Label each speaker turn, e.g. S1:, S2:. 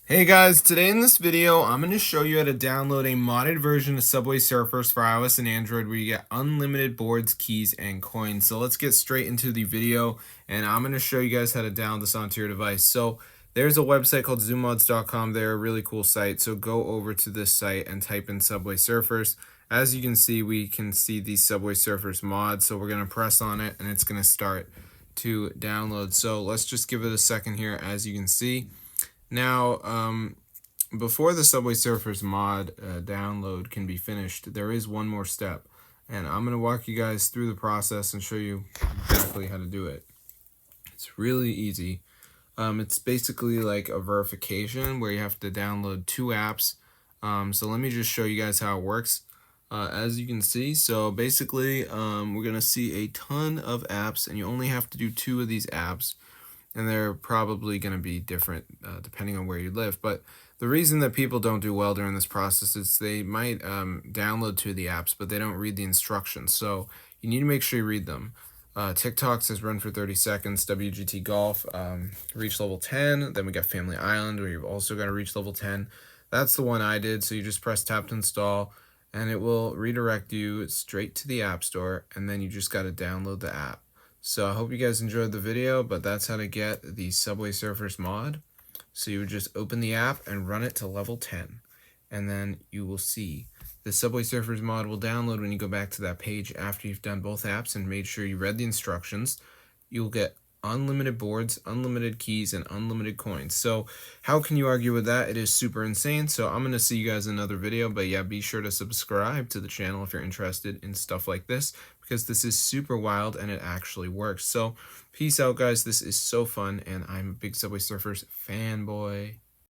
S1: Hey guys, today in this video, I'm going to show you how to download a modded version of Subway Surfers for iOS and Android where you get unlimited boards, keys, and coins. So let's get straight into the video, and I'm going to show you guys how to download this onto your device. So there's a website called zoommods.com. They're a really cool site. So go over to this site and type in Subway Surfers. As you can see, we can see the Subway Surfers mod. So we're going to press on it and it's going to start to download. So let's just give it a second here. As you can see, now, before the Subway Surfers mod download can be finished, there is one more step, and I'm going to walk you guys through the process and show you exactly how to do it. It's really easy. It's basically like a verification where you have to download two apps. So let me just show you guys how it works. As you can see, so basically we're going to see a ton of apps, and you only have to do two of these apps. And they're probably going to be different depending on where you live. But the reason that people don't do well during this process is they might download two of the apps, but they don't read the instructions. So you need to make sure you read them. TikTok says run for 30 seconds, WGT Golf, reach level 10. Then we got Family Island, where you've also got to reach level 10. That's the one I did. So you just press tap to install, and it will redirect you straight to the App Store, and then you just got to download the app. So I hope you guys enjoyed the video, but that's how to get the Subway Surfers mod. So you would just open the app and run it to level 10. And then you will see the Subway Surfers mod will download when you go back to that page after you've done both apps and made sure you read the instructions. You'll get unlimited boards, unlimited keys, and unlimited coins. So how can you argue with that? It is super insane. So I'm going to see you guys in another video, but yeah, be sure to subscribe to the channel if you're interested in stuff like this, because this is super wild and it actually works. So peace out, guys. This is so fun, and I'm a big Subway Surfers fanboy.